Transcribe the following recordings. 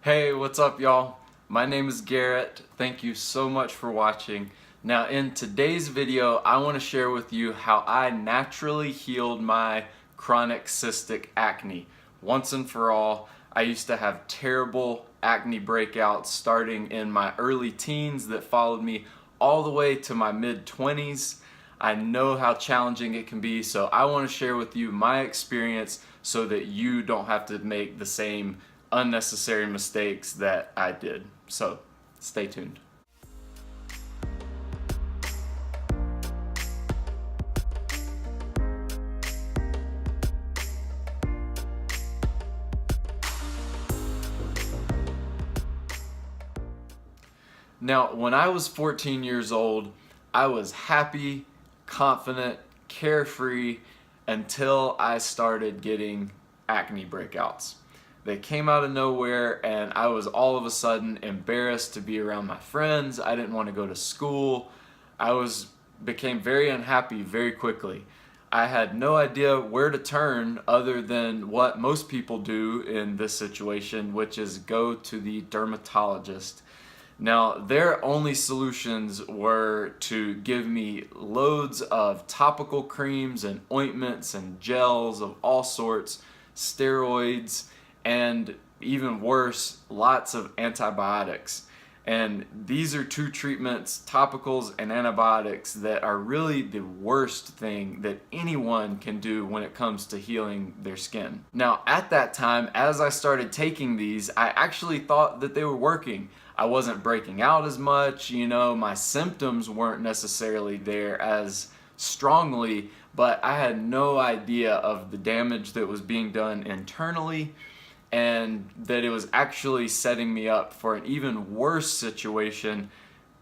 Hey, what's up y'all? My name is Garrett. Thank you so much for watching. Now in today's video, I want to share with you how I naturally healed my chronic cystic acne. Once and for all, I used to have terrible acne breakouts starting in my early teens that followed me all the way to my mid-20s. I know how challenging it can be, so I want to share with you my experience so that you don't have to make the same unnecessary mistakes that I did. So stay tuned. Now, when I was 14 years old, I was happy, confident, carefree until I started getting acne breakouts. They came out of nowhere and I was all of a sudden embarrassed to be around my friends. I didn't want to go to school. Became very unhappy very quickly. I had no idea where to turn other than what most people do in this situation, which is go to the dermatologist. Now, their only solutions were to give me loads of topical creams and ointments and gels of all sorts, steroids, and even worse, lots of antibiotics. And these are two treatments, topicals and antibiotics, that are really the worst thing that anyone can do when it comes to healing their skin. Now, at that time, as I started taking these, I actually thought that they were working. I wasn't breaking out as much, my symptoms weren't necessarily there as strongly, but I had no idea of the damage that was being done internally, and that it was actually setting me up for an even worse situation,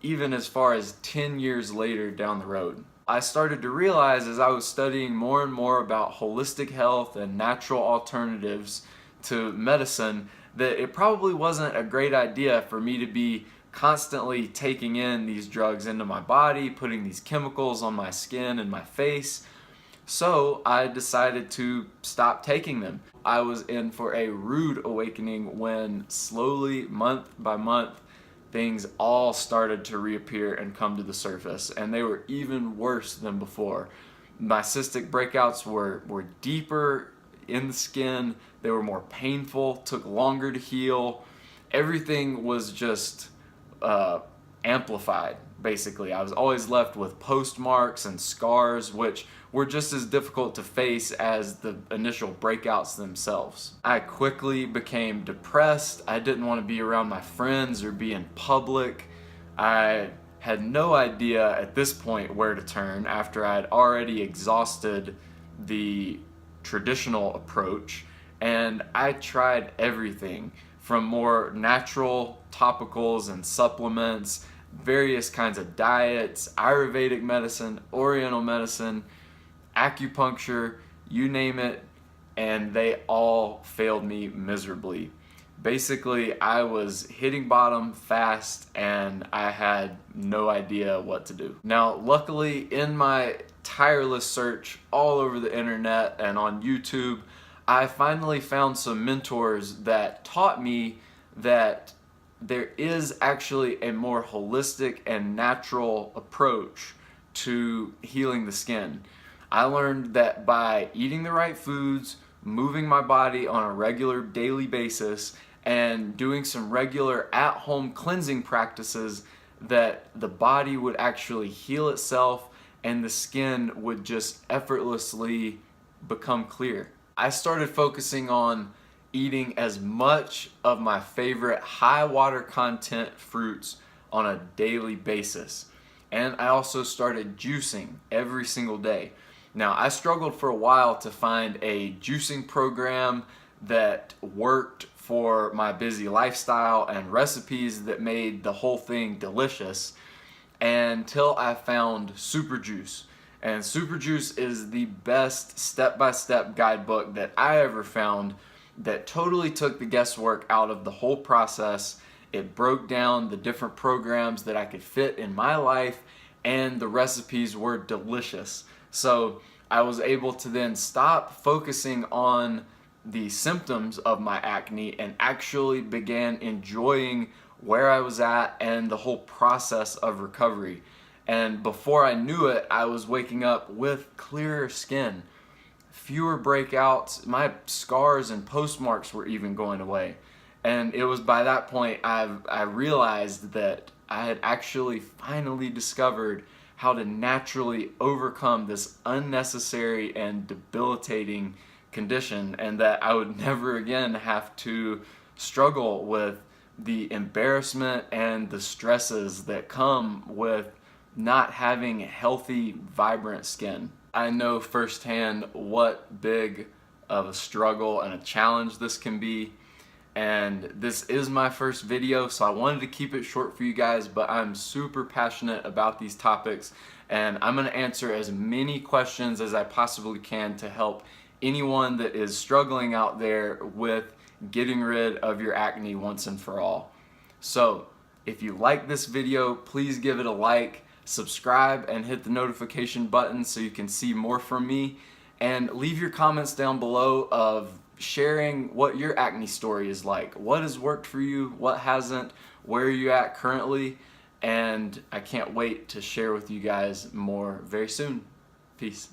even as far as 10 years later down the road. I started to realize as I was studying more and more about holistic health and natural alternatives to medicine that it probably wasn't a great idea for me to be constantly taking in these drugs into my body, putting these chemicals on my skin and my face. So I decided to stop taking them. I was in for a rude awakening when slowly, month by month, things all started to reappear and come to the surface, and they were even worse than before. My cystic breakouts were deeper in the skin, they were more painful, took longer to heal. Everything was just amplified, basically. I was always left with postmarks and scars, which were just as difficult to face as the initial breakouts themselves. I quickly became depressed. I didn't want to be around my friends or be in public. I had no idea at this point where to turn after I had already exhausted the traditional approach, and I tried everything from more natural topicals and supplements, various kinds of diets, Ayurvedic medicine, Oriental medicine, acupuncture, you name it, and they all failed me miserably. Basically, I was hitting bottom fast and I had no idea what to do. Now, luckily, in my tireless search all over the internet and on YouTube, I finally found some mentors that taught me that there is actually a more holistic and natural approach to healing the skin. I learned that by eating the right foods, moving my body on a regular daily basis, and doing some regular at-home cleansing practices, that the body would actually heal itself and the skin would just effortlessly become clear. I started focusing on eating as much of my favorite high water content fruits on a daily basis. And I also started juicing every single day. Now, I struggled for a while to find a juicing program that worked for my busy lifestyle and recipes that made the whole thing delicious until I found Super Juice. And Super Juice is the best step-by-step guidebook that I ever found that totally took the guesswork out of the whole process. It broke down the different programs that I could fit in my life, and the recipes were delicious. So I was able to then stop focusing on the symptoms of my acne and actually began enjoying where I was at and the whole process of recovery. And before I knew it, I was waking up with clearer skin, fewer breakouts, my scars and postmarks were even going away. And it was by that point I realized that I had actually finally discovered how to naturally overcome this unnecessary and debilitating condition, and that I would never again have to struggle with the embarrassment and the stresses that come with not having healthy, vibrant skin. I know firsthand what big of a struggle and a challenge this can be, and this is my first video, so I wanted to keep it short for you guys, but I'm super passionate about these topics, and I'm going to answer as many questions as I possibly can to help anyone that is struggling out there with getting rid of your acne once and for all. So if you like this video, please give it a like, subscribe, and hit the notification button so you can see more from me, and leave your comments down below of sharing what your acne story is like. What has worked for you, what hasn't, where are you at currently, and I can't wait to share with you guys more very soon. Peace.